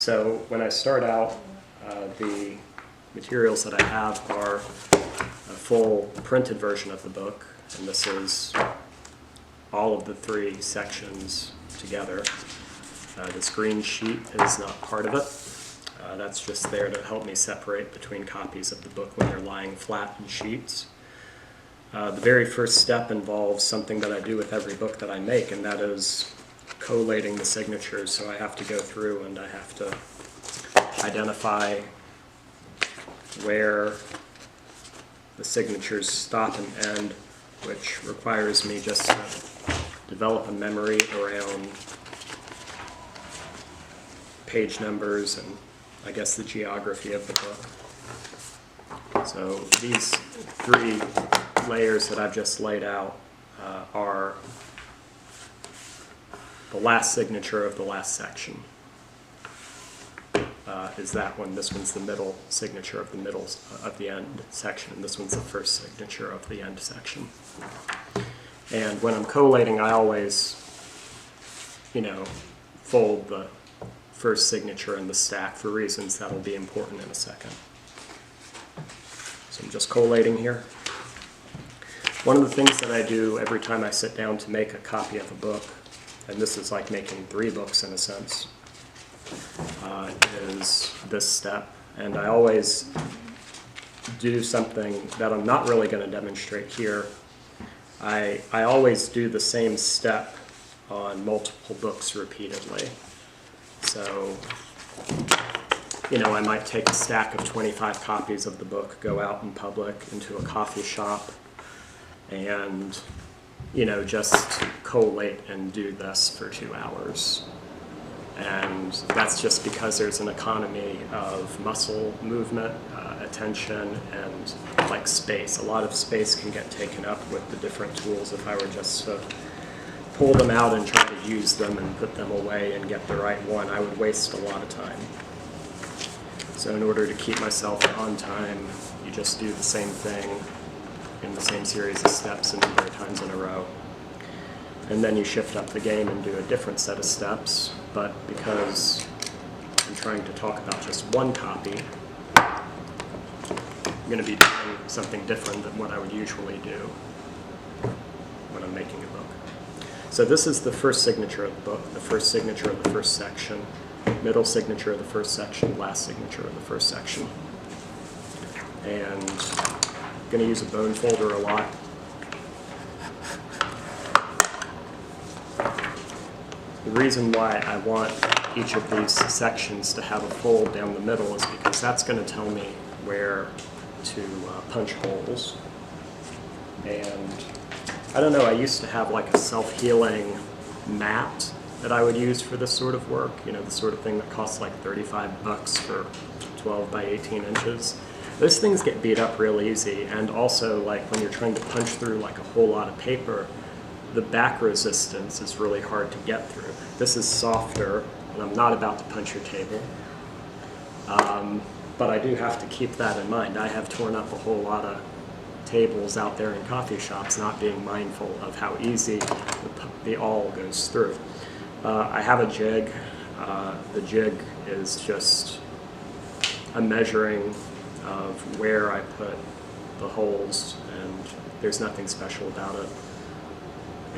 So when I start out, the materials that I have are a full printed version of the book, and this is all of the three sections together. This green sheet is not part of it. That's just there to help me separate between copies of the book when they're lying flat in sheets. The very first step involves something that I do with every book that I make, and that is collating the signatures. So I have to go through and I have to identify where the signatures stop and end, which requires me just to develop a memory around page numbers and I guess the geography of the book. So these three layers that I've just laid out are the last signature of the last section. Is that one. This one's the middle signature of the end section, and this one's the first signature of the end section. And when I'm collating, I always, fold the first signature in the stack for reasons that'll be important in a second. So I'm just collating here. One of the things that I do every time I sit down to make a copy of a book, and this is like making 3 books in a sense, is this step. And I always do something that I'm not really going to demonstrate here. I always do the same step on multiple books repeatedly. So, I might take a stack of 25 copies of the book, go out in public into a coffee shop, and, just collate and do this for 2 hours. And that's just because there's an economy of muscle movement, attention, and like space. A lot of space can get taken up with the different tools. If I were just to pull them out and try to use them and put them away and get the right one, I would waste a lot of time. So in order to keep myself on time, you just do the same thing in the same series of steps a number of times in a row. And then you shift up the game and do a different set of steps. But because I'm trying to talk about just one copy, I'm going to be doing something different than what I would usually do when I'm making a book. So this is the first signature of the book, the first signature of the first section, middle signature of the first section, last signature of the first section. And I'm going to use a bone folder a lot. The reason why I want each of these sections to have a fold down the middle is because that's going to tell me where to punch holes. And I don't know, I used to have like a self-healing mat that I would use for this sort of work, the sort of thing that costs like 35 bucks for 12 by 18 inches. Those things get beat up real easy, and also like when you're trying to punch through like a whole lot of paper, the back resistance is really hard to get through. This is softer, and I'm not about to punch your table. But I do have to keep that in mind. I have torn up a whole lot of tables out there in coffee shops, not being mindful of how easy the awl goes through. I have a jig. The jig is just a measuring of where I put the holes, and there's nothing special about it.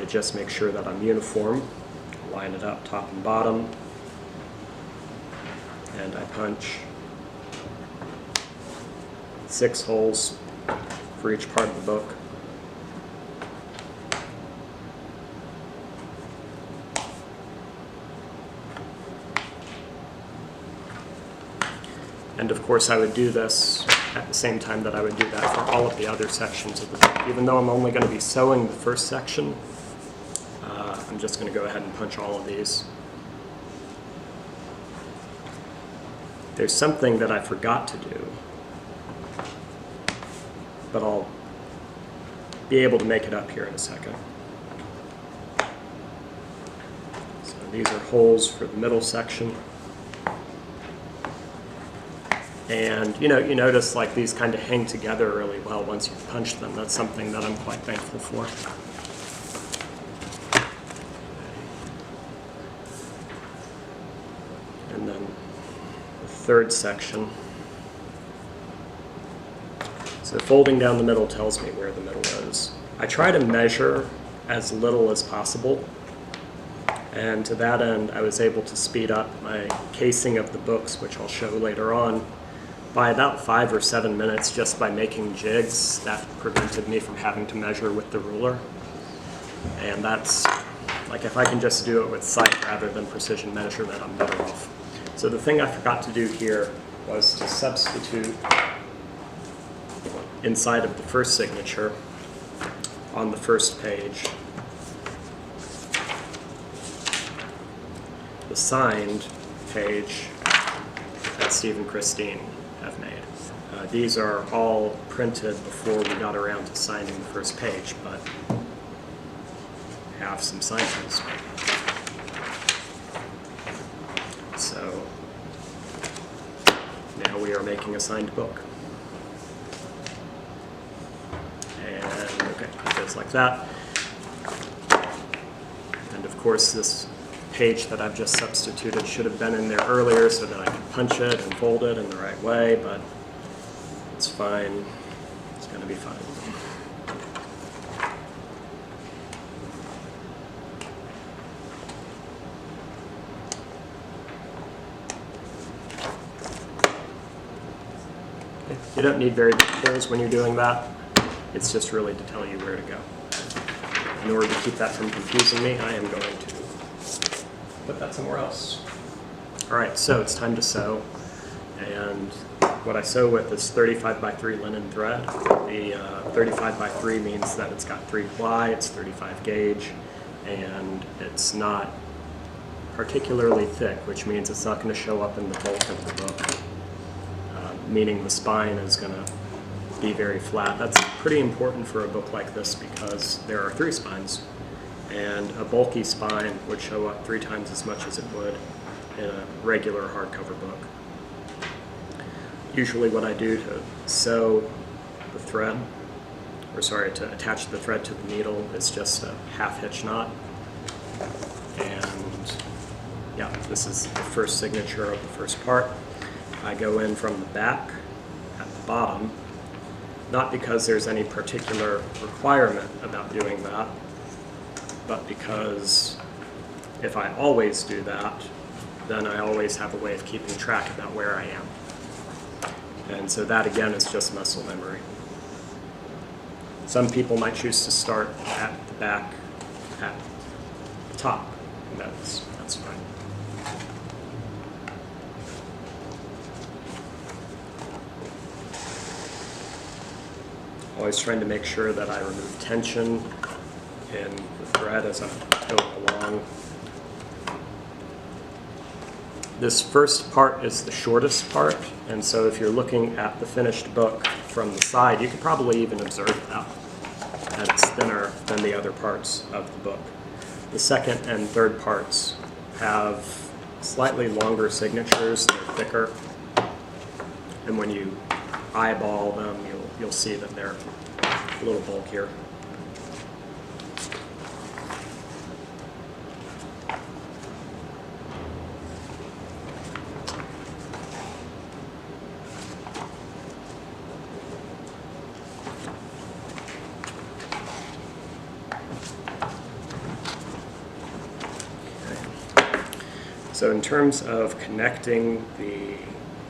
It just makes sure that I'm uniform, line it up top and bottom, and I punch 6 holes for each part of the book. And of course I would do this at the same time that I would do that for all of the other sections of the book. Even though I'm only going to be sewing the first section, I'm just going to go ahead and punch all of these. There's something that I forgot to do, but I'll be able to make it up here in a second. So these are holes for the middle section. And you notice like these kind of hang together really well once you punch them. That's something that I'm quite thankful for. And then third section. So folding down the middle tells me where the middle is. I try to measure as little as possible, and to that end I was able to speed up my casing of the books, which I'll show later on, by about 5 or 7 minutes just by making jigs. That prevented me from having to measure with the ruler. And that's, like, if I can just do it with sight rather than precision measurement, I'm better off. So the thing I forgot to do here was to substitute inside of the first signature on the first page the signed page that Steve and Christine have made. These are all printed before we got around to signing the first page, but have some signings. So now we are making a signed book. And okay, it goes like that. And of course this page that I've just substituted should have been in there earlier so that I could punch it and fold it in the right way, but it's fine. It's going to be fine. You don't need very big holes when you're doing that. It's just really to tell you where to go. In order to keep that from confusing me, I am going to put that somewhere else. All right, so it's time to sew. And what I sew with is 35 by 3 linen thread. The 35 by 3 means that it's got 3 ply, it's 35 gauge, and it's not particularly thick, which means it's not going to show up in the bulk of the book. Meaning the spine is going to be very flat. That's pretty important for a book like this because there are 3 spines, and a bulky spine would show up 3 times as much as it would in a regular hardcover book. Usually what I do to sew the thread, or sorry, to attach the thread to the needle is just a half hitch knot. And yeah, this is the first signature of the first part. I go in from the back at the bottom, not because there's any particular requirement about doing that, but because if I always do that, then I always have a way of keeping track about where I am. And so that again is just muscle memory. Some people might choose to start at the back at the top, and that's fine. Always trying to make sure that I remove tension in the thread as I'm going along. This first part is the shortest part, and so if you're looking at the finished book from the side, you can probably even observe that it's thinner than the other parts of the book. The second and third parts have slightly longer signatures, they're thicker, and when you eyeball them, you'll see that they're a little bulkier. So in terms of connecting the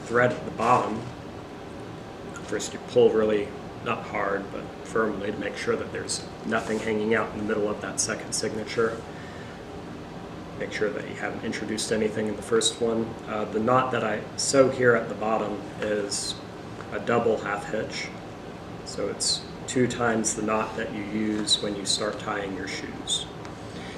thread at the bottom, first you pull really, not hard, but firmly to make sure that there's nothing hanging out in the middle of that second signature. Make sure that you haven't introduced anything in the first one. The knot that I sew here at the bottom is a double half hitch. So it's 2 times the knot that you use when you start tying your shoes.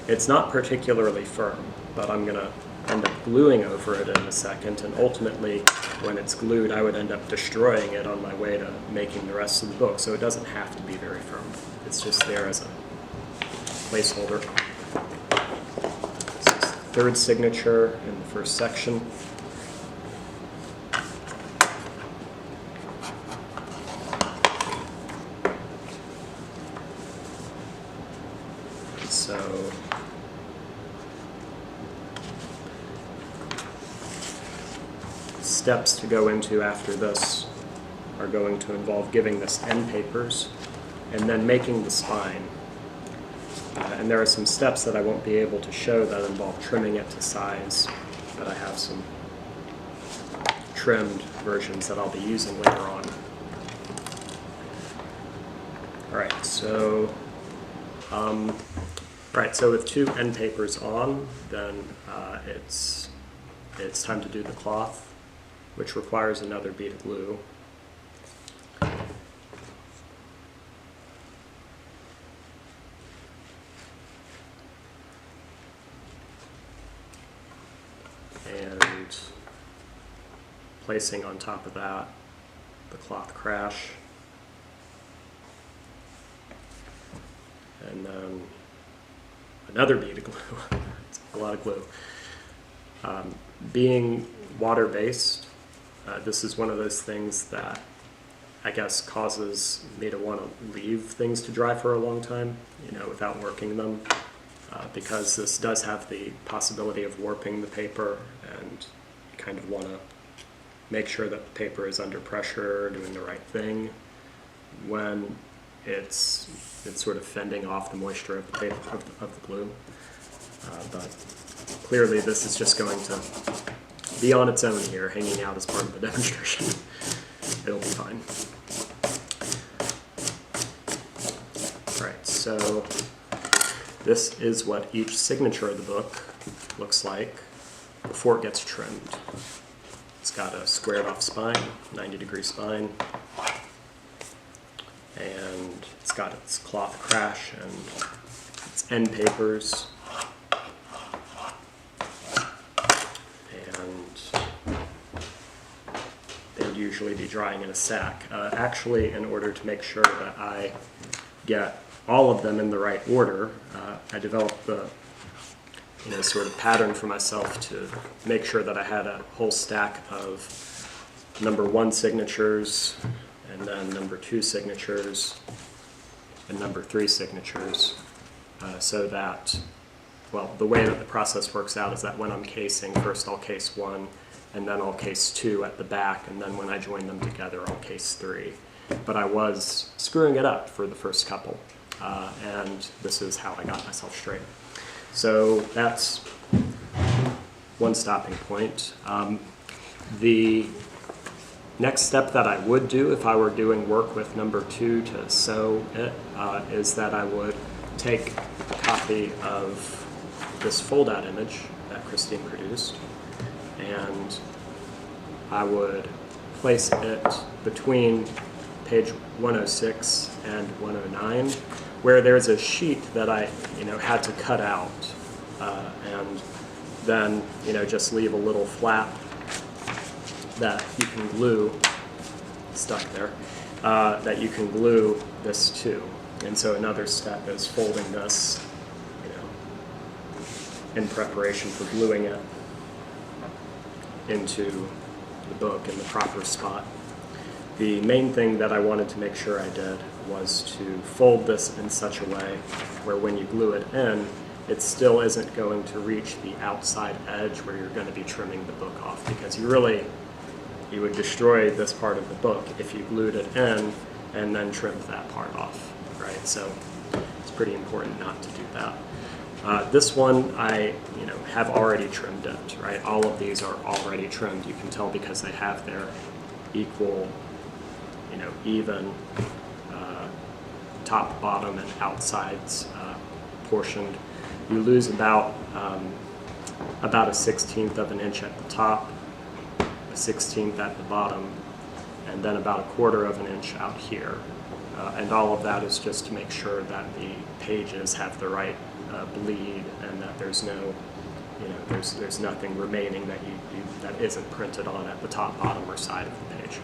It's not particularly firm, but I'm going to end up gluing over it in a second, and ultimately when it's glued I would end up destroying it on my way to making the rest of the book, so it doesn't have to be very firm. It's just there as a placeholder. This is the third signature in the first section. So steps to go into after this are going to involve giving this end papers and then making the spine. And there are some steps that I won't be able to show that involve trimming it to size, but I have some trimmed versions that I'll be using later on. Alright, so with 2 end papers on, then it's time to do the cloth, which requires another bead of glue. And placing on top of that the cloth crash, and then another bead of glue. It's a lot of glue. Being water-based, this is one of those things that I guess causes me to want to leave things to dry for a long time, without working them, because this does have the possibility of warping the paper, and you kind of want to make sure that the paper is under pressure, doing the right thing when it's sort of fending off the moisture of the paper, of the glue. But clearly this is just going to be on its own here, hanging out as part of the demonstration. It'll be fine. Alright, so this is what each signature of the book looks like before it gets trimmed. It's got a squared off spine, 90-degree spine, and it's got its cloth crash and its end papers, and they would usually be drying in a sack. Actually, in order to make sure that I get all of them in the right order, I developed the sort of pattern for myself to make sure that I had a whole stack of number 1 signatures, and then number 2 signatures, and number 3 signatures, so that, well, the way that the process works out is that when I'm casing, first I'll case 1, and then I'll case 2 at the back, and then when I join them together, I'll case 3. But I was screwing it up for the first couple, and this is how I got myself straight. So that's one stopping point. The next step that I would do if I were doing work with number 2 to sew it is that I would take a copy of this fold-out image that Christine produced, and I would place it between page 106 and 109, where there's a sheet that I had to cut out, and then just leave a little flap that you can glue, stuck there, that you can glue this to. And so another step is folding this, in preparation for gluing it into the book in the proper spot. The main thing that I wanted to make sure I did was to fold this in such a way where when you glue it in, it still isn't going to reach the outside edge where you're going to be trimming the book off, because you would destroy this part of the book if you glued it in and then trimmed that part off, right? So it's pretty important not to do that. This one, I have already trimmed it, right? All of these are already trimmed. You can tell because they have their equal, even top, bottom, and outsides portioned. You lose about a 1/16 of an inch at the top, a 1/16 at the bottom, and then about 1/4 of an inch out here. And all of that is just to make sure that the pages have the right bleed, and that there's no, there's nothing remaining that isn't printed on at the top, bottom, or side of the page.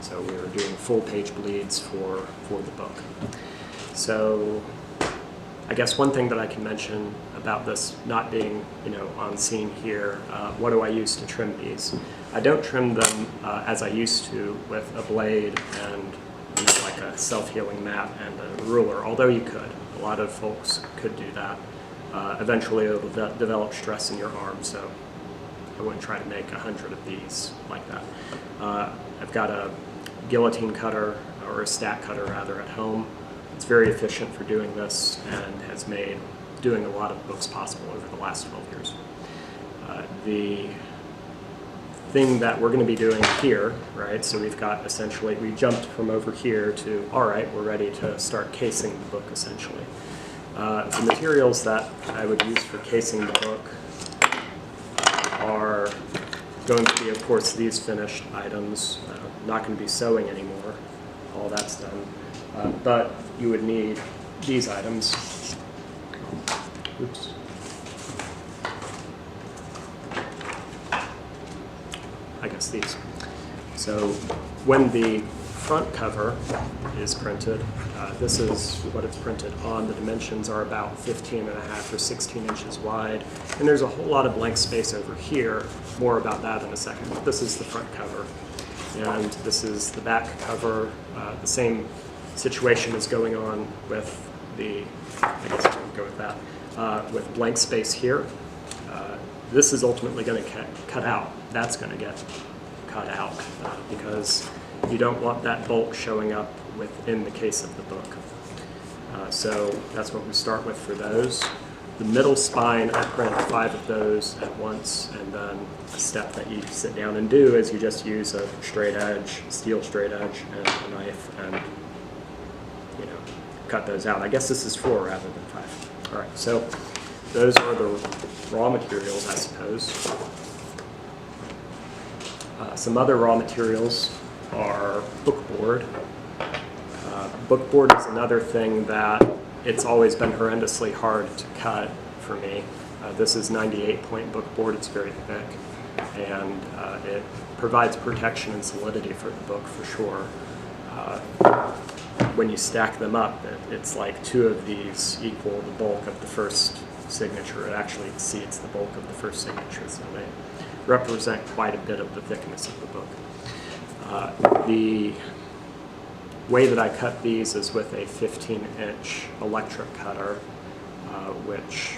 So we're doing full page bleeds for the book. So I guess one thing that I can mention about this not being, on scene here, what do I use to trim these? I don't trim them as I used to with a blade and like a self-healing mat and a ruler, although you could. A lot of folks could do that. Eventually it'll develop stress in your arm, so I wouldn't try to make 100 of these like that. I've got a guillotine cutter, or a stack cutter rather, at home. It's very efficient for doing this and has made doing a lot of books possible over the last 12 years. The thing that we're going to be doing here, right, so we've got essentially, we jumped from over here to, all right, we're ready to start casing the book essentially. The materials that I would use for casing the book are going to be, of course, these finished items. Not going to be sewing anymore. All that's done. But you would need these items. Oops. I guess these. So when the front cover is printed, this is what it's printed on. The dimensions are about 15.5 or 16 inches wide. And there's a whole lot of blank space over here. More about that in a second. But this is the front cover. And this is the back cover. The same situation is going on with the, I guess I would go with that, with blank space here. This is ultimately going to get cut out. That's going to get cut out because you don't want that bulk showing up within the case of the book. So that's what we start with for those. The middle spine, I print 5 of those at once, and then the step that you sit down and do is you just use a straight edge, steel straight edge, and a knife, and cut those out. I guess this is 4 rather than 5. All right, so those are the raw materials, I suppose. Some other raw materials are bookboard. Bookboard is another thing that it's always been horrendously hard to cut for me. This is 98-point bookboard. It's very thick, and it provides protection and solidity for the book for sure. When you stack them up, it's like 2 of these equal the bulk of the first signature. It actually exceeds the bulk of the first signature, so they represent quite a bit of the thickness of the book. The way that I cut these is with a 15-inch electric cutter, which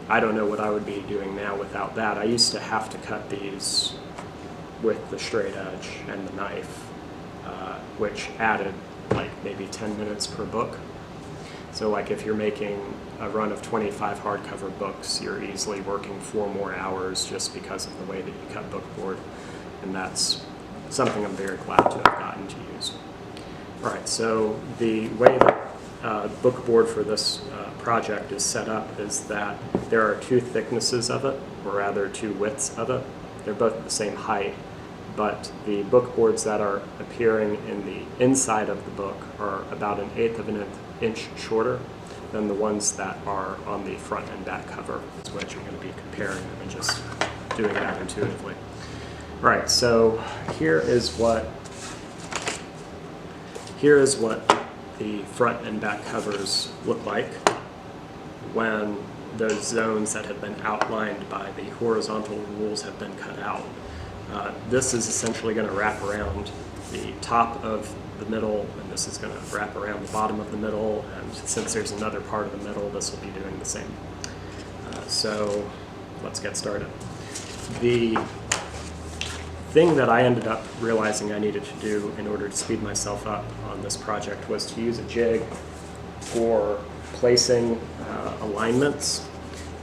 I don't know what I would be doing now without that. I used to have to cut these with the straight edge and the knife, which added like maybe 10 minutes per book. So like if you're making a run of 25 hardcover books, you're easily working 4 more hours just because of the way that you cut bookboard, and that's something I'm very glad to have gotten to use. All right, so the way that bookboard for this project is set up is that there are 2 thicknesses of it, or rather 2 widths of it. They're both the same height, but the bookboards that are appearing in the inside of the book are about 1/8 of an inch shorter than the ones that are on the front and back cover, is what you're going to be comparing them and just doing that intuitively. All right, so here is what the front and back covers look like when those zones that have been outlined by the horizontal rules have been cut out. This is essentially going to wrap around the top of the middle, and this is going to wrap around the bottom of the middle, and since there's another part of the middle, this will be doing the same. So let's get started. The thing that I ended up realizing I needed to do in order to speed myself up on this project was to use a jig for placing alignments,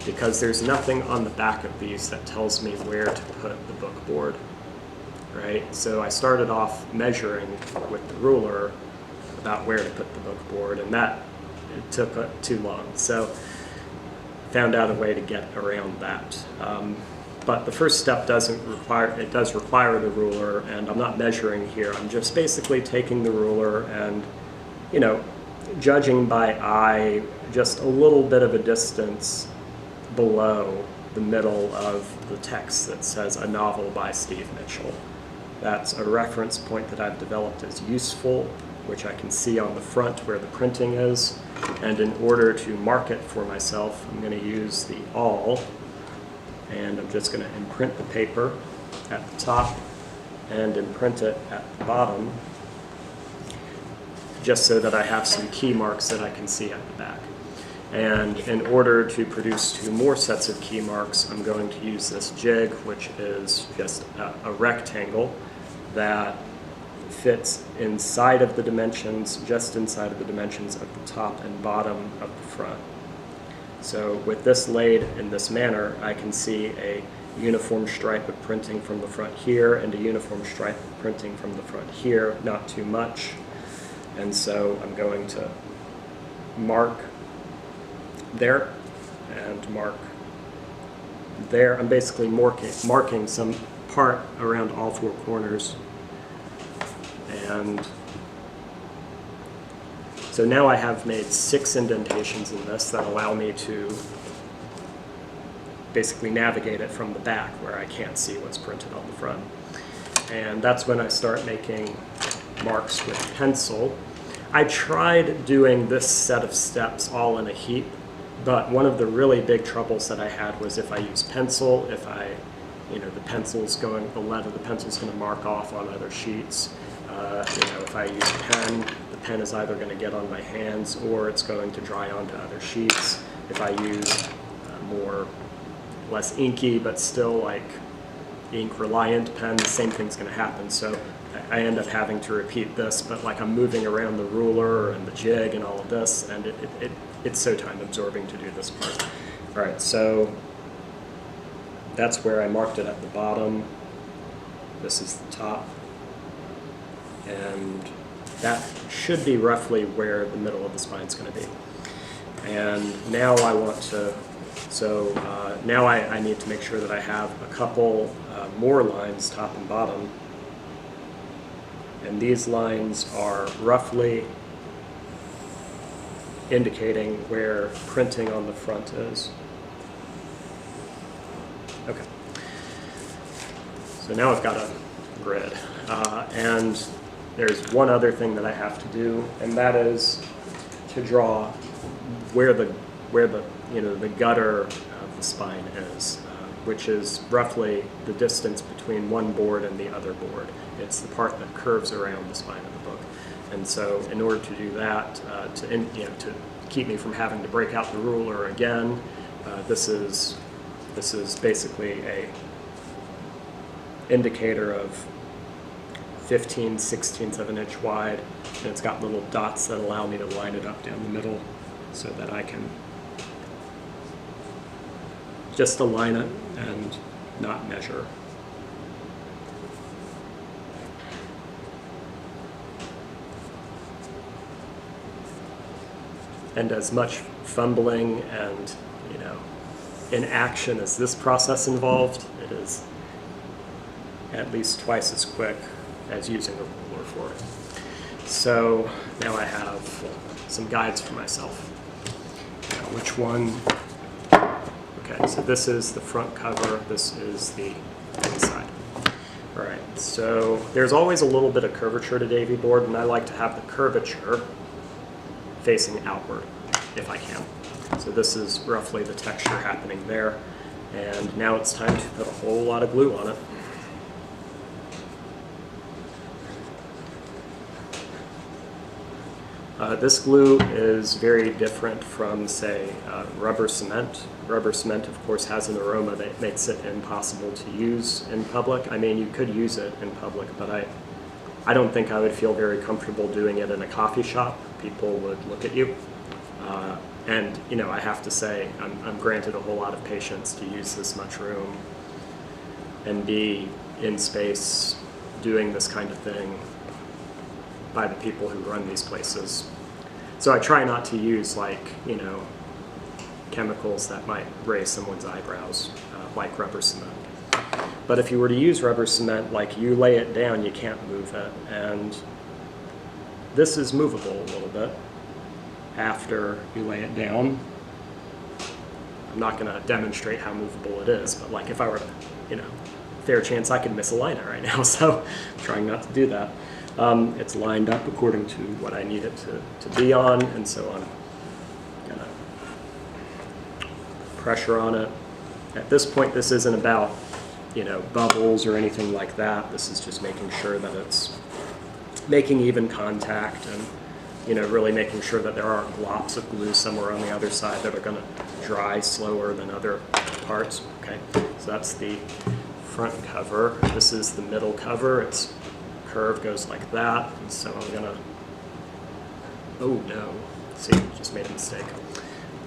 because there's nothing on the back of these that tells me where to put the bookboard, right? So I started off measuring with the ruler about where to put the bookboard, and that it took too long. So found out a way to get around that. But the first step does require the ruler, and I'm not measuring here. I'm just basically taking the ruler and, judging by eye just a little bit of a distance below the middle of the text that says "A Novel by Steve Mitchell." That's a reference point that I've developed as useful, which I can see on the front where the printing is. And in order to mark it for myself, I'm going to use the awl, and I'm just going to imprint the paper at the top and imprint it at the bottom, just so that I have some key marks that I can see at the back. And in order to produce 2 more sets of key marks, I'm going to use this jig, which is just a rectangle that fits inside of the dimensions, just inside of the dimensions of the top and bottom of the front. So with this laid in this manner, I can see a uniform stripe of printing from the front here and a uniform stripe of printing from the front here, not too much. And so I'm going to mark there and mark there. I'm basically marking some part around all 4 corners. And so now I have made 6 indentations in this that allow me to basically navigate it from the back where I can't see what's printed on the front. And that's when I start making marks with pencil. I tried doing this set of steps all in a heap, but one of the really big troubles that I had was if I use pencil, if the lead of the pencil's going to mark off on other sheets. If I use pen, the pen is either going to get on my hands or it's going to dry onto other sheets. If I use less inky but still like ink reliant pen, the same thing's going to happen. So I end up having to repeat this, but like I'm moving around the ruler and the jig and all of this, and it's so time absorbing to do this part. All right, so that's where I marked it at the bottom. This is the top. And that should be roughly where the middle of the spine is going to be. And now I want to, now I need to make sure that I have a couple more lines, top and bottom. And these lines are roughly indicating where printing on the front is. Okay. So now I've got a grid. And there's one other thing that I have to do, and that is to draw where the gutter of the spine is, which is roughly the distance between one board and the other board. It's the part that curves around the spine of the book. And so in order to do that, to keep me from having to break out the ruler again, this is basically a indicator of 15/16 of an inch wide, and it's got little dots that allow me to line it up down the middle so that I can just align it and not measure. And as much fumbling and inaction as this process involved, it is at least twice as quick as using a ruler for it. So now I have some guides for myself. Now, which one? Okay, so this is the front cover, this is the inside. All right, so there's always a little bit of curvature to Davy board, and I like to have the curvature facing outward if I can. So this is roughly the texture happening there. And now it's time to put a whole lot of glue on it. This glue is very different from, say, rubber cement. Rubber cement, of course, has an aroma that makes it impossible to use in public. I mean, you could use it in public, but I don't think I would feel very comfortable doing it in a coffee shop. People would look at you. And, I have to say, I'm granted a whole lot of patience to use this much room and be in space doing this kind of thing by the people who run these places. So I try not to use chemicals that might raise someone's eyebrows, like rubber cement. But if you were to use rubber cement, you lay it down, you can't move it. And this is movable a little bit after you lay it down. I'm not going to demonstrate how movable it is, but if I were to, fair chance I could miss a liner right now, so I'm trying not to do that. It's lined up according to what I need it to be on, and so I'm going to pressure on it. At this point, this isn't about, bubbles or anything like that. This is just making sure that it's making even contact and really making sure that there aren't glops of glue somewhere on the other side that are going to dry slower than other parts. Okay, so that's the front cover. This is the middle cover. Its curve goes like that, and so I'm going to, oh no, see, just made a mistake.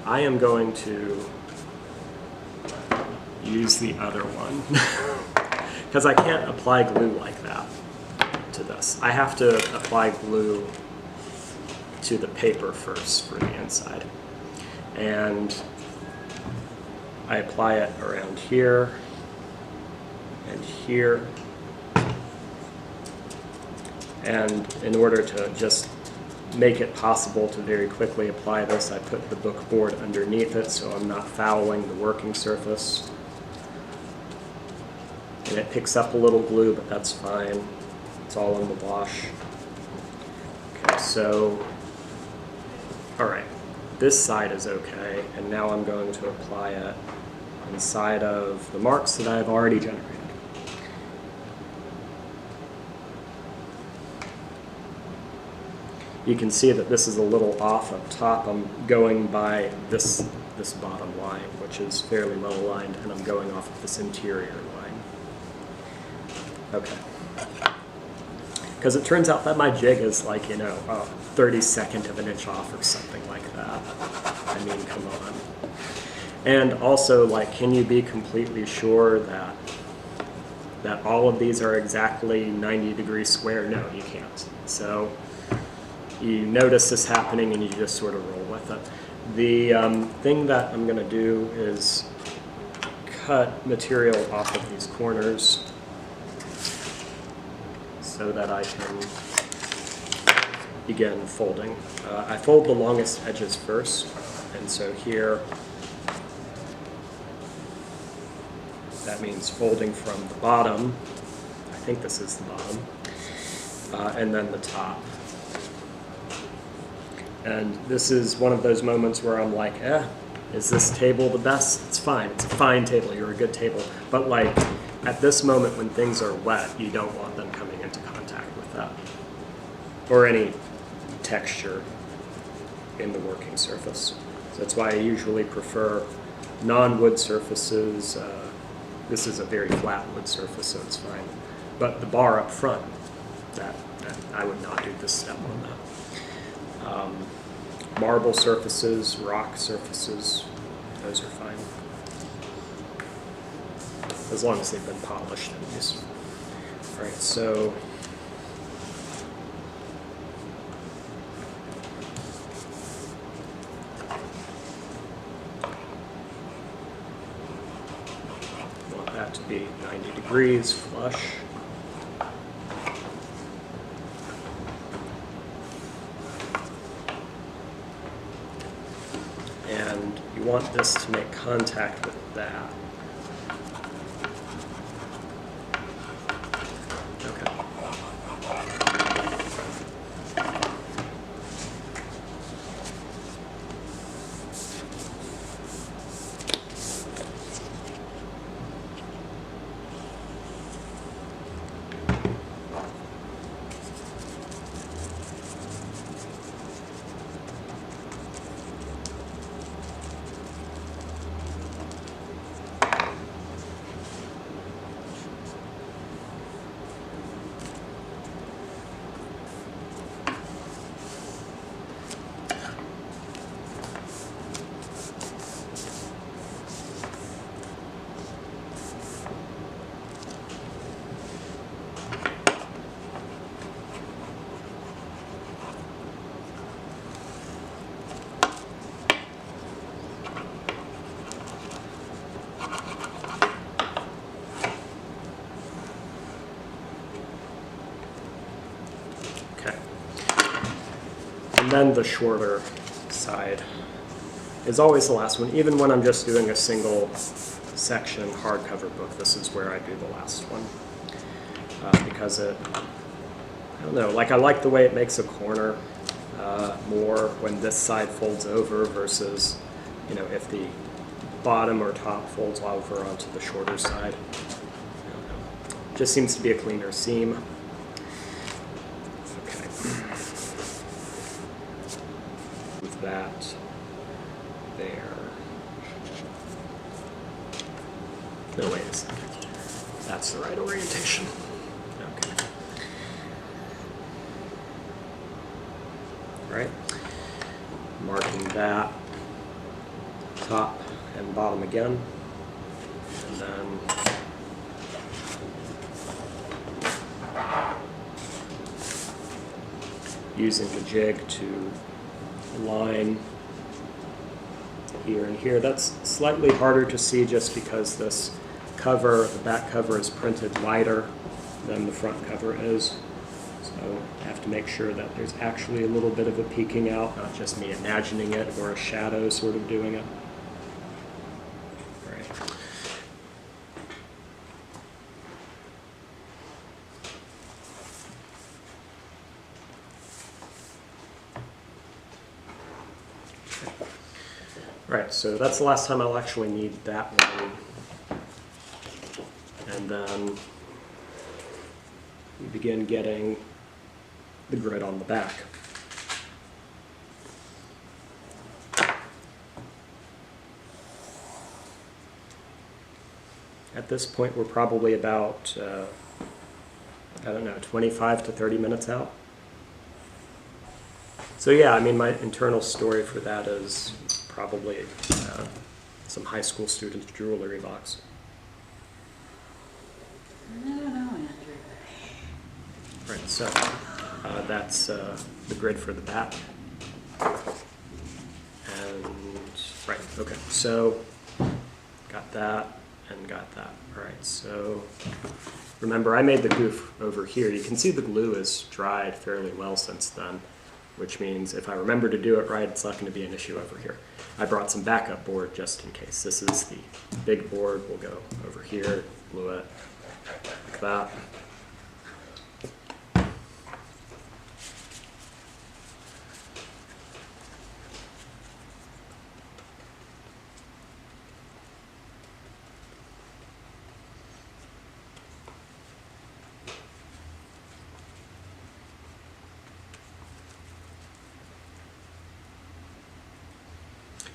I am going to use the other one because I can't apply glue like that to this. I have to apply glue to the paper first for the inside, and I apply it around here and here, and in order to just make it possible to very quickly apply this, I put the book board underneath it so I'm not fouling the working surface. And it picks up a little glue, but that's fine. It's all in the wash. Okay, so, all right, this side is okay, and now I'm going to apply it inside of the marks that I've already generated. You can see that this is a little off up top. I'm going by this bottom line, which is fairly well aligned, and I'm going off of this interior line. Okay. Because it turns out that my jig is like, a 32nd of an inch off or something like that. I mean, come on. And also, like, can you be completely sure that all of these are exactly 90 degrees square? No, you can't. So you notice this happening and you just sort of roll with it. The thing that I'm going to do is cut material off of these corners so that I can begin folding. I fold the longest edges first, and so here that means folding from the bottom, I think this is the bottom, and then the top. And this is one of those moments where I'm like, is this table the best? It's fine. It's a fine table. You're a good table. But like at this moment when things are wet, you don't want them coming into contact with that or any texture in the working surface. So that's why I usually prefer non-wood surfaces. This is a very flat wood surface, so it's fine. But the bar up front, that I would not do this step on that. Marble surfaces, rock surfaces, those are fine. As long as they've been polished at least. All right, so want that to be 90 degrees flush. And you want this to make contact with that. Okay. And then the shorter side is always the last one. Even when I'm just doing a single section hardcover book, this is where I do the last one. Because I don't know, like I like the way it makes a corner more when this side folds over versus, if the bottom or top folds over onto the shorter side. I don't know. Just seems to be a cleaner seam. Okay. that there. No, wait a second. That's the right orientation. Okay. All right. Marking that top and bottom again. And then using the jig to line here and here. That's slightly harder to see just because this cover, the back cover, is printed wider than the front cover is. So I have to make sure that there's actually a little bit of a peeking out, not just me imagining it or a shadow sort of doing it. Right. Right, so that's the last time I'll actually need that one. And then we begin getting the grid on the back. At this point, we're probably about, I don't know, 25 to 30 minutes out. So yeah, I mean, my internal story for that is probably some high school student's jewelry box. I don't know, Andrew. Right, so that's the grid for the back. And, right, okay, so got that and got that. All right, so remember I made the goof over here. You can see the glue is dried fairly well since then, which means if I remember to do it right, it's not going to be an issue over here. I brought some backup board just in case. This is the big board. We'll go over here, glue it like that.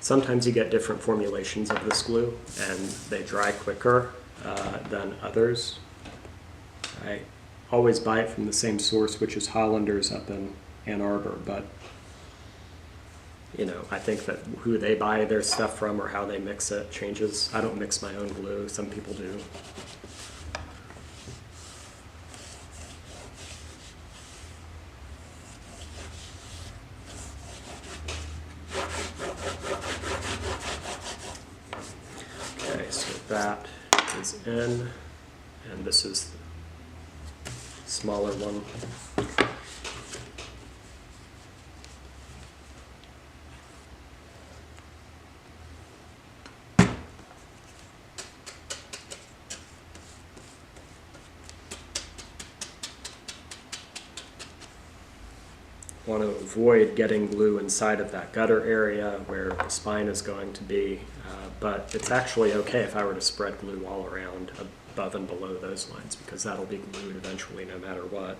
Sometimes you get different formulations of this glue, and they dry quicker than others. I always buy it from the same source, which is Hollander's up in Ann Arbor, but you know, I think that who they buy their stuff from or how they mix it changes. I don't mix my own glue, some people do. That is in, and this is the smaller one. Want to avoid getting glue inside of that gutter area where the spine is going to be, but it's actually okay if I were to spread glue all around above and below those lines, because that'll be glued eventually no matter what.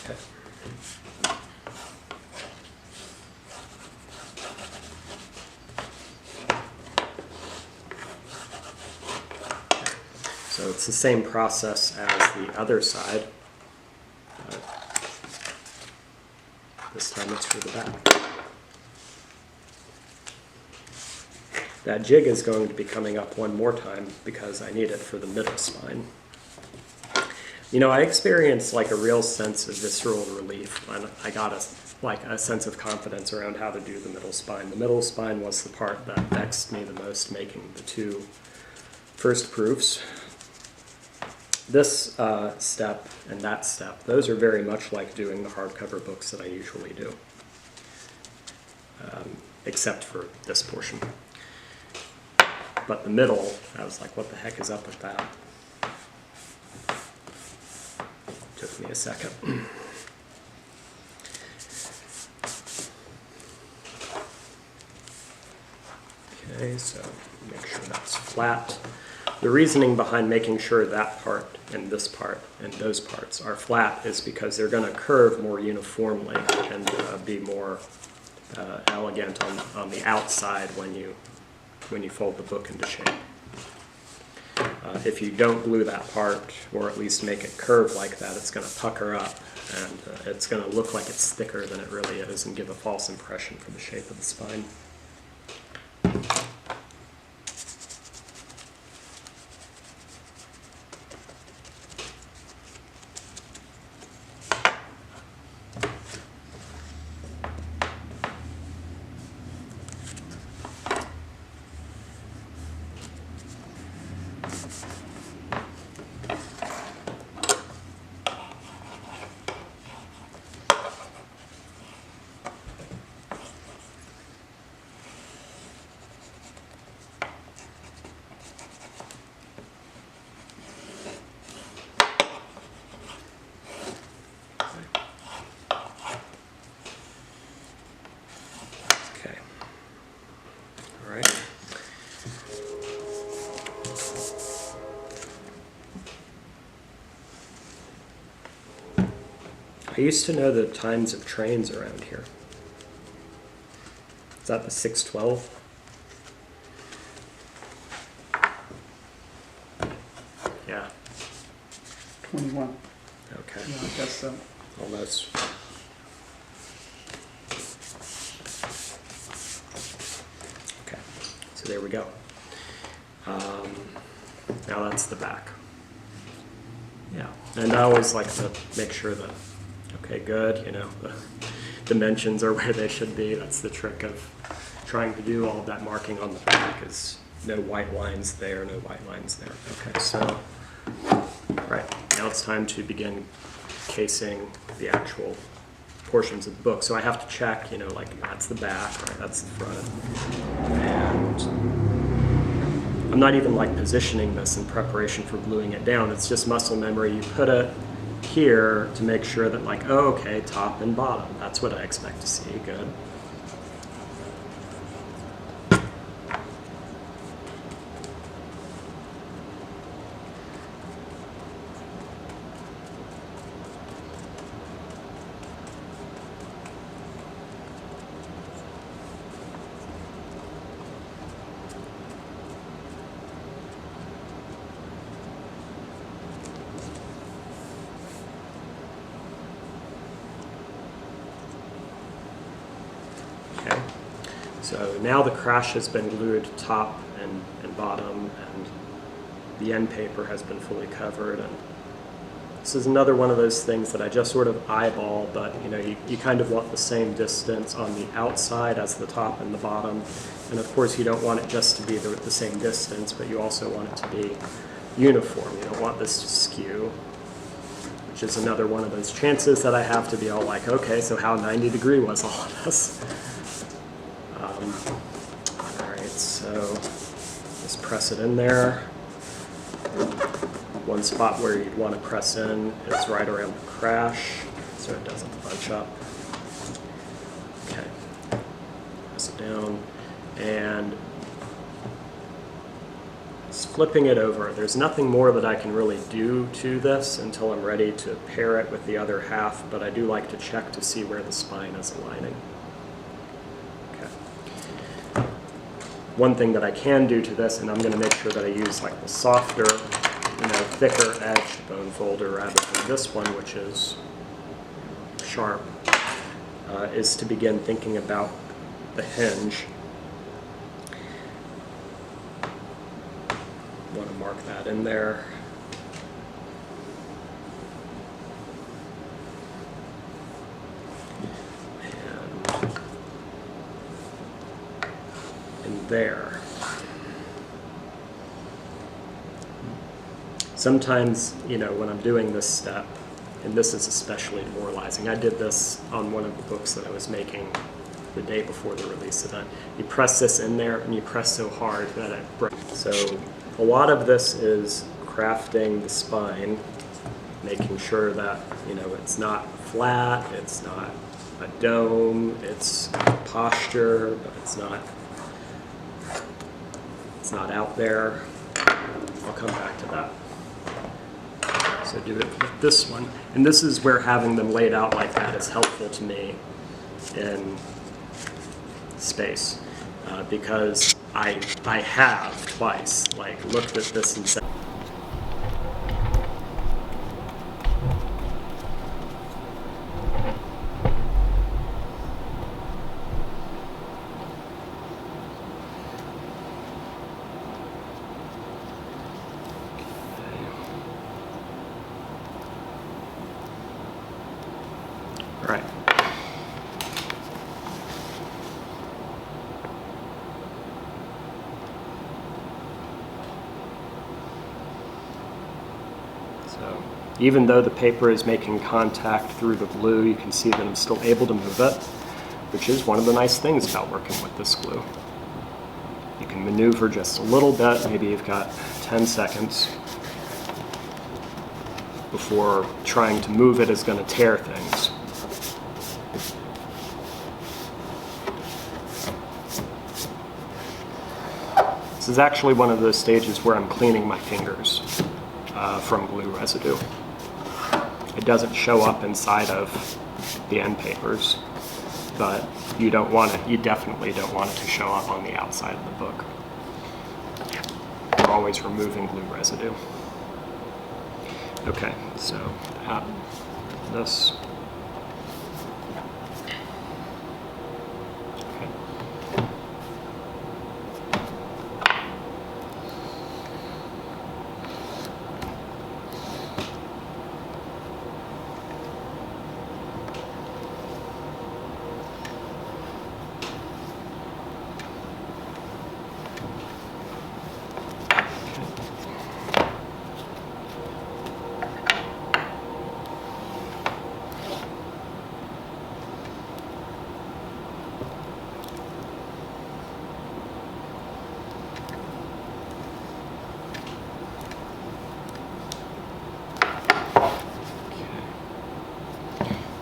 Okay. So it's the same process as the other side. This time it's for the back. That jig is going to be coming up one more time because I need it for the middle spine. You know, I experienced like a real sense of visceral relief when I got a sense of confidence around how to do the middle spine. The middle spine was the part that vexed me the most making the two first proofs. This step and that step, those are very much like doing the hardcover books that I usually do, except for this portion. But the middle, I was like, what the heck is up with that? Took me a second. Okay, so make sure that's flat. The reasoning behind making sure that part and this part and those parts are flat is because they're going to curve more uniformly and be more elegant on the outside when you fold the book into shape. If you don't glue that part, or at least make it curve like that, it's going to pucker up, and it's going to look like it's thicker than it really is and give a false impression for the shape of the spine. I used to know the times of trains around here. Is that the 6:12? Yeah. 21. Okay. Yeah, I guess so. Almost. Okay. So there we go. Now that's the back. Yeah. And I always like to make sure that, okay, good, you know, the dimensions are where they should be. That's the trick of trying to do all of that marking on the back, is no white lines there, no white lines there. Okay, so, right, now it's time to begin casing the actual portions of the book. So I have to check, you know, like that's the back, right, that's the front. And I'm not even like positioning this in preparation for gluing it down. It's just muscle memory. You put it here to make sure that like, oh, okay, top and bottom. That's what I expect to see. Good. Okay, so now the crash has been glued top and bottom, and the end paper has been fully covered. And this is another one of those things that I just sort of eyeball, but you know, you kind of want the same distance on the outside as the top and the bottom. And of course, you don't want it just to be the same distance, but you also want it to be uniform. You don't want this to skew, which is another one of those chances that I have to be all like, okay, so how 90-degree was all of this? All right, so just press it in there. One spot where you'd want to press in is right around the crash, so it doesn't bunch up. Okay, press it down, and just flipping it over. There's nothing more that I can really do to this until I'm ready to pair it with the other half, but I do like to check to see where the spine is aligning. One thing that I can do to this, and I'm going to make sure that I use like the softer, you know, thicker edged bone folder rather than this one, which is sharp, is to begin thinking about the hinge. I want to mark that in there. There. Sometimes, you know, when I'm doing this step, and this is especially demoralizing, I did this on one of the books that I was making the day before the release event. You press this in there and you press so hard that it breaks. So a lot of this is crafting the spine, making sure that, you know, it's not flat, it's not a dome, it's posture, but it's not It's not out there. I'll come back to that. So do it with this one. And this is where having them laid out like that is helpful to me in space. Because I have twice, like, looked at this and said, all right. So even though the paper is making contact through the glue, you can see that I'm still able to move it, which is one of the nice things about working with this glue. You can maneuver just a little bit, maybe you've got 10 seconds before trying to move it is going to tear things. This is actually one of those stages where I'm cleaning my fingers from glue residue. It doesn't show up inside of the end papers, but you definitely don't want it to show up on the outside of the book. You're always removing glue residue. Okay, so this. Okay.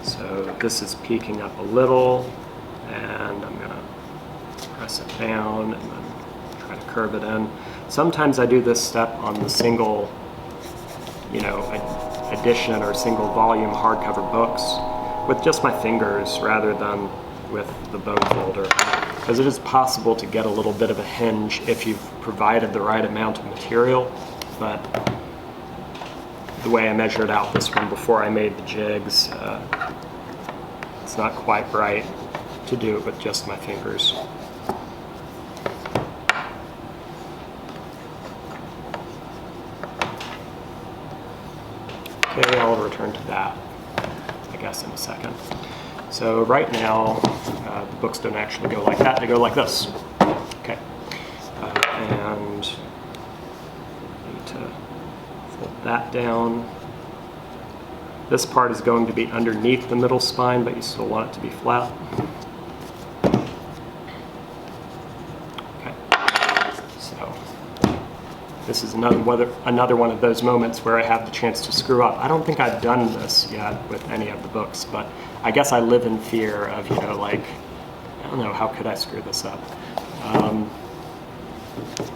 So this is peaking up a little, and I'm going to press it down and then try to curve it in. Sometimes I do this step on the single, edition or single volume hardcover books with just my fingers rather than with the bone folder, because it is possible to get a little bit of a hinge if you've provided the right amount of material, but the way I measured out this one before I made the jigs, it's not quite right to do it with just my fingers. Okay, I'll return to that, I guess, in a second. So right now, the books don't actually go like that, they go like this. Okay, and need to fold that down. This part is going to be underneath the middle spine, but you still want it to be flat. Okay, so this is another one of those moments where I have the chance to screw up. I don't think I've done this yet with any of the books, but I guess I live in fear of, I don't know, how could I screw this up?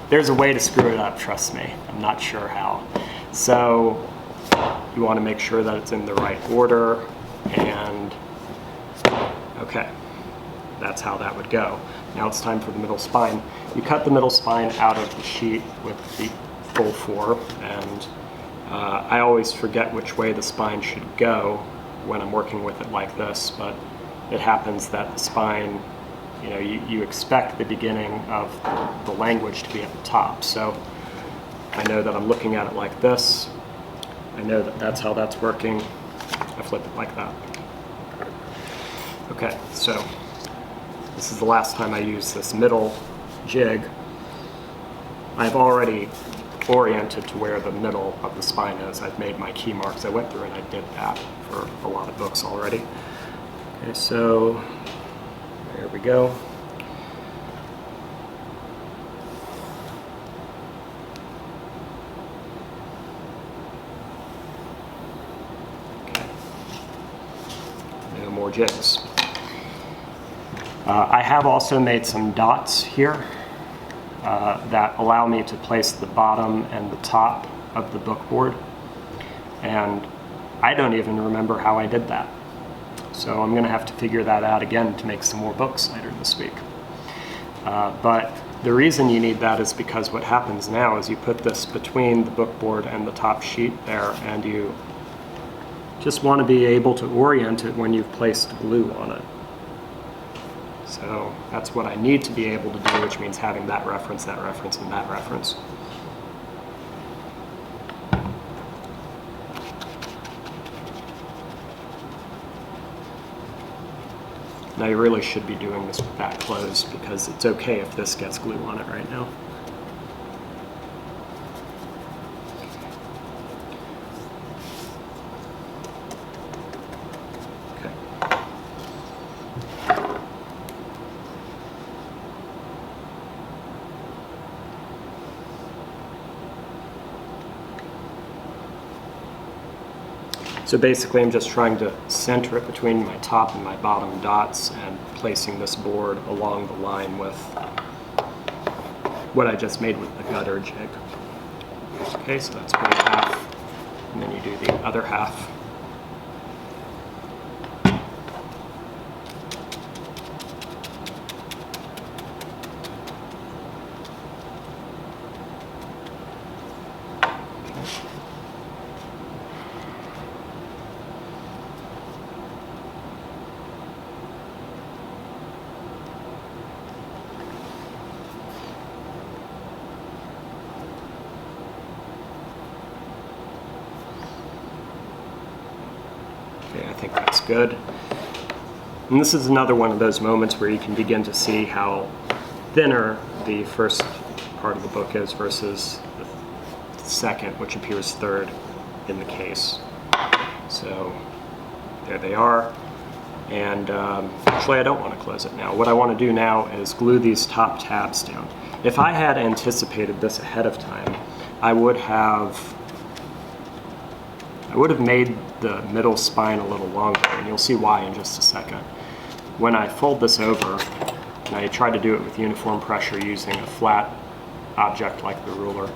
There's a way to screw it up, trust me. I'm not sure how. So you want to make sure that it's in the right order, and okay, that's how that would go. Now it's time for the middle spine. You cut the middle spine out of the sheet with the full 4, and I always forget which way the spine should go when I'm working with it like this, but it happens that the spine, you expect the beginning of the language to be at the top. So I know that I'm looking at it like this. I know that that's how that's working. I flip it like that. Okay, so this is the last time I use this middle jig. I've already oriented to where the middle of the spine is. I've made my key marks. I went through and I did that for a lot of books already. Okay, so there we go. More jigs. I have also made some dots here that allow me to place the bottom and the top of the book board. And I don't even remember how I did that. So I'm going to have to figure that out again to make some more books later this week. But the reason you need that is because what happens now is you put this between the book board and the top sheet there, and you just want to be able to orient it when you've placed glue on it. So that's what I need to be able to do, which means having that reference, and that reference. Now you really should be doing this with that closed, because it's okay if this gets glue on it right now. Okay. So basically I'm just trying to center it between my top and my bottom dots and placing this board along the line with what I just made with the gutter jig. Okay, so that's one half, and then you do the other half. Okay, I think that's good. And this is another one of those moments where you can begin to see how thinner the first part of the book is versus the second, which appears third in the case. So there they are. And actually I don't want to close it now. What I want to do now is glue these top tabs down. If I had anticipated this ahead of time, I would have made the middle spine a little longer, and you'll see why in just a second. When I fold this over, and I try to do it with uniform pressure using a flat object like the ruler,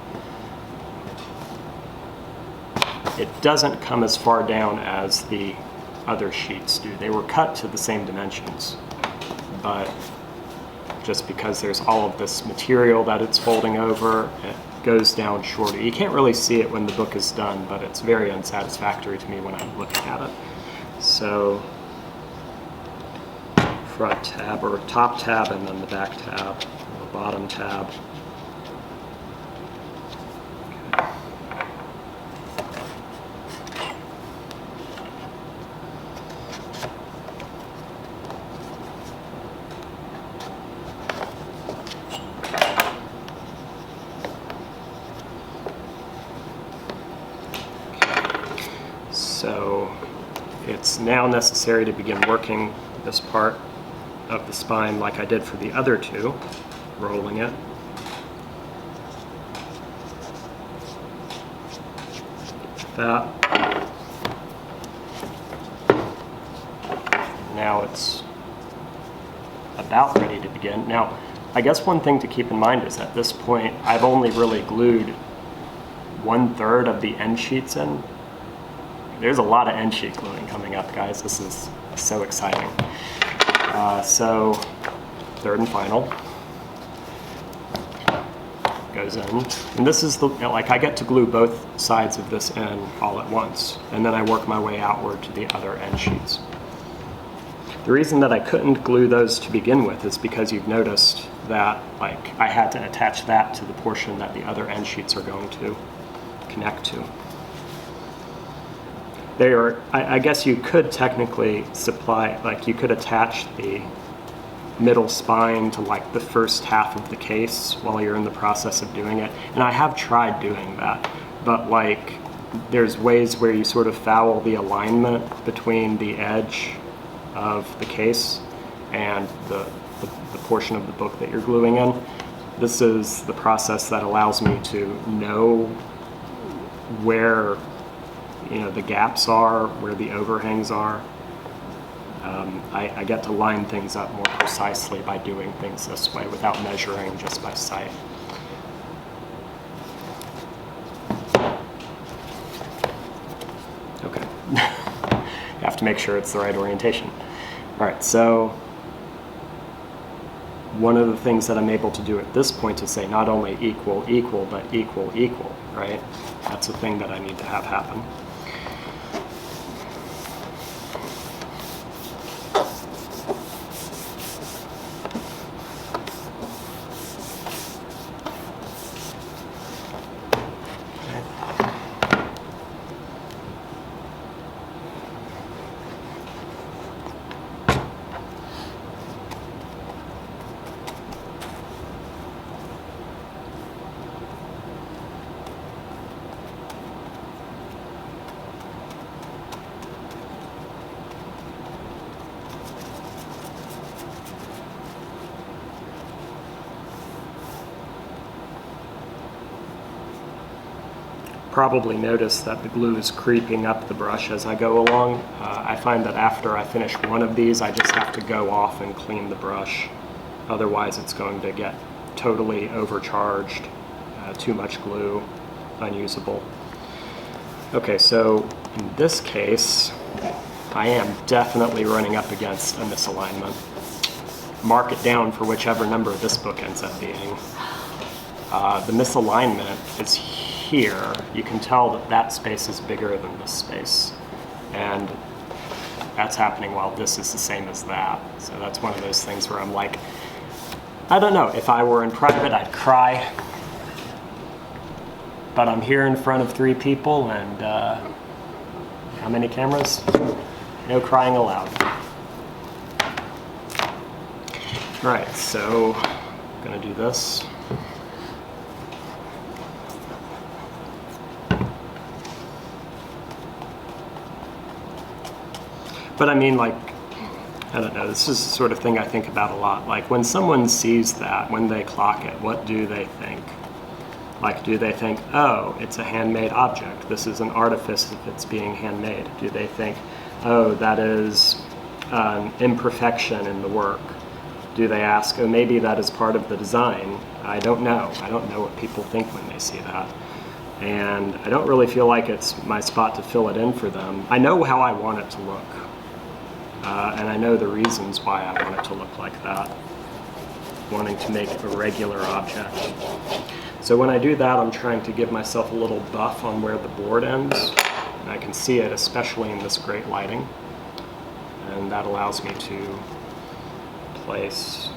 it doesn't come as far down as the other sheets do. They were cut to the same dimensions, but just because there's all of this material that it's folding over, it goes down shorter. You can't really see it when the book is done, but it's very unsatisfactory to me when I'm looking at it. So front tab or top tab, and then the back tab, the bottom tab. So it's now necessary to begin working this part of the spine like I did for the other two, rolling it. That. Now it's about ready to begin. Now, I guess one thing to keep in mind is at this point, I've only really glued 1/3 of the end sheets in. There's a lot of end sheet gluing coming up, guys. This is so exciting. So, third and final goes in. And this is the, like, I get to glue both sides of this in all at once. And then I work my way outward to the other end sheets. The reason that I couldn't glue those to begin with is because you've noticed that, like, I had to attach that to the portion that the other end sheets are going to connect to. They are, I guess you could technically supply, like, you could attach the middle spine to, like, the first half of the case while you're in the process of doing it. And I have tried doing that, but, like, there's ways where you sort of foul the alignment between the edge of the case and the portion of the book that you're gluing in. This is the process that allows me to know where, you know, the gaps are, where the overhangs are. I get to line things up more precisely by doing things this way without measuring just by sight. Okay. You have to make sure it's the right orientation. All right, so one of the things that I'm able to do at this point is say not only equal, equal, but equal, equal, right? That's the thing that I need to have happen. Probably notice that the glue is creeping up the brush as I go along. I find that after I finish one of these, I just have to go off and clean the brush. Otherwise, it's going to get totally overcharged, too much glue, unusable. Okay, so in this case, I am definitely running up against a misalignment. Mark it down for whichever number this book ends up being. The misalignment is here. You can tell that that space is bigger than this space, and that's happening while this is the same as that. So that's one of those things where I'm like, I don't know, if I were in private I'd cry, but I'm here in front of 3 people and how many cameras? No crying allowed. All right, so I'm gonna do this. But I mean, like, I don't know, this is the sort of thing I think about a lot. Like, when someone sees that, when they clock it, what do they think? Like, do they think, oh, it's a handmade object, this is an artifice if it's being handmade? Do they think, oh, that is an imperfection in the work? Do they ask, oh, maybe that is part of the design? I don't know. I don't know what people think when they see that. And I don't really feel like it's my spot to fill it in for them. I know how I want it to look. And I know the reasons why I want it to look like that, wanting to make a regular object. So when I do that, I'm trying to give myself a little buff on where the board ends, and I can see it especially in this great lighting, and that allows me to place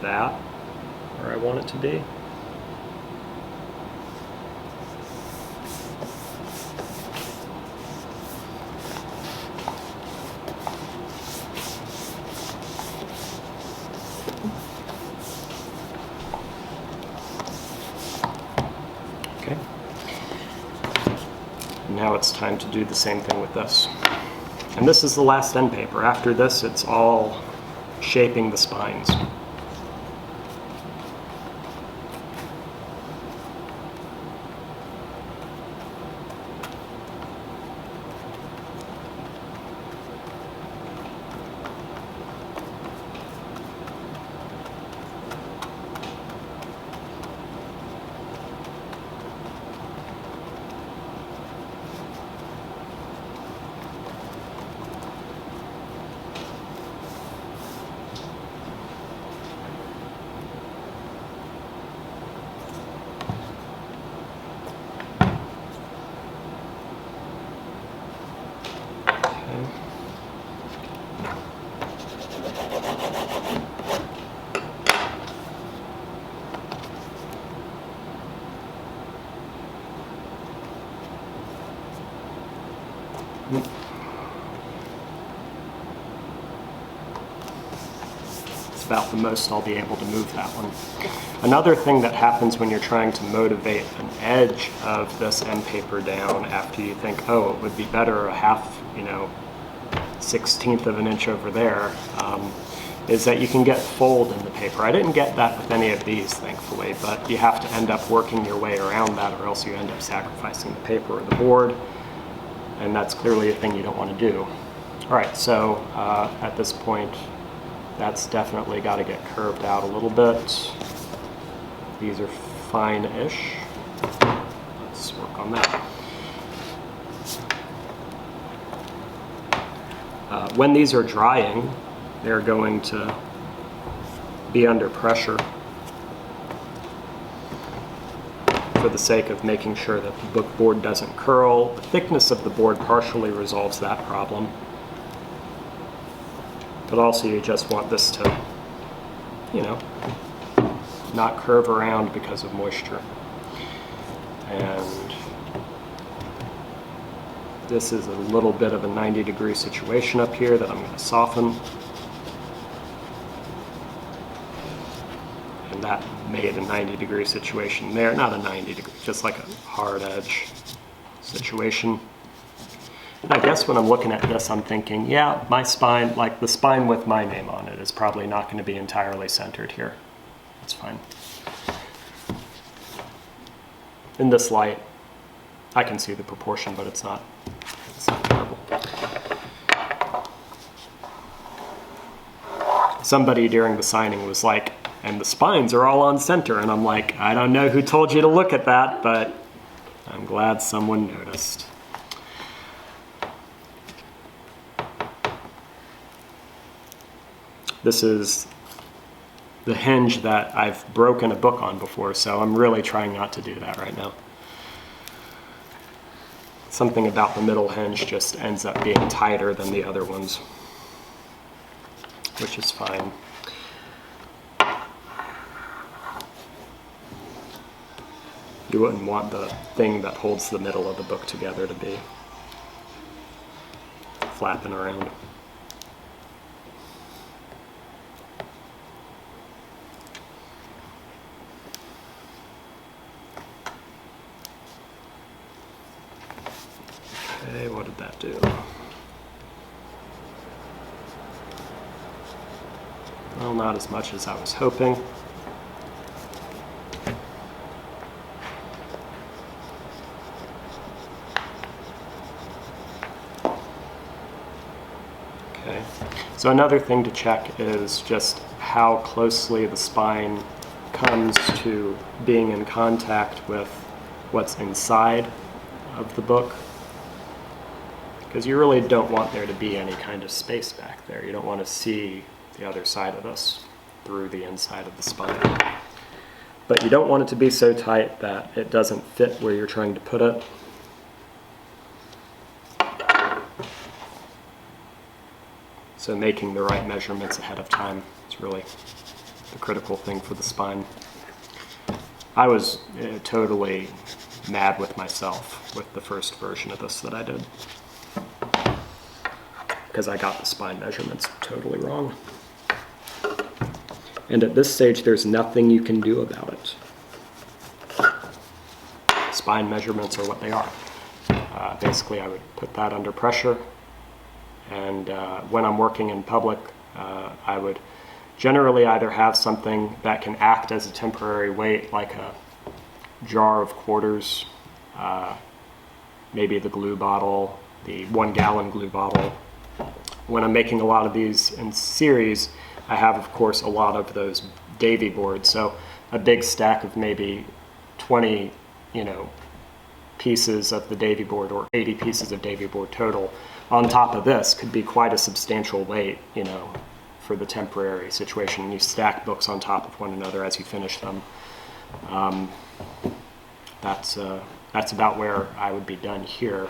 that where I want it to be. Okay. Now it's time to do the same thing with this. And this is the last end paper. After this, it's all shaping the spines. It's about the most I'll be able to move that one. Another thing that happens when you're trying to motivate an edge of this end paper down after you think, oh, it would be better a half, 1/16 of an inch over there, is that you can get fold in the paper. I didn't get that with any of these, thankfully, but you have to end up working your way around that, or else you end up sacrificing the paper or the board, and that's clearly a thing you don't want to do. All right, so at this point, that's definitely got to get curved out a little bit. These are fine-ish. Let's let's work on that. When these are drying, they're going to be under pressure for the sake of making sure that the book board doesn't curl. The thickness of the board partially resolves that problem. But also you just want this to, you know, not curve around because of moisture. And this is a little bit of a 90-degree situation up here that I'm going to soften. And that made a 90-degree situation there. Not a 90-degree, just like a hard edge situation. And I guess when I'm looking at this, I'm thinking, yeah, my spine, like the spine with my name on it, is probably not going to be entirely centered here. That's fine. In this light, I can see the proportion, but it's not terrible. Somebody during the signing was like, and the spines are all on center, and I'm like, I don't know who told you to look at that, but I'm glad someone noticed. This is the hinge that I've broken a book on before, so I'm really trying not to do that right now. Something about the middle hinge just ends up being tighter than the other ones, which is fine. You wouldn't want the thing that holds the middle of the book together to be flapping around. Okay, what did that do? Well, not as much as I was hoping. Okay, so another thing to check is just how closely the spine comes to being in contact with what's inside of the book. Because you really don't want there to be any kind of space back there. You don't want to see the other side of this through the inside of the spine. But you don't want it to be so tight that it doesn't fit where you're trying to put it. So making the right measurements ahead of time is really the critical thing for the spine. I was totally mad with myself with the first version of this that I did, because I got the spine measurements totally wrong. And at this stage, there's nothing you can do about it. Spine measurements are what they are. Basically, I would put that under pressure, and when I'm working in public, I would generally either have something that can act as a temporary weight, like a jar of quarters, maybe the glue bottle, the 1 gallon glue bottle. When I'm making a lot of these in series, I have, of course, a lot of those Davy boards. So a big stack of maybe 20, pieces of the Davy board, or 80 pieces of Davy board total, on top of this could be quite a substantial weight, for the temporary situation. And you stack books on top of one another as you finish them. That's about where I would be done here.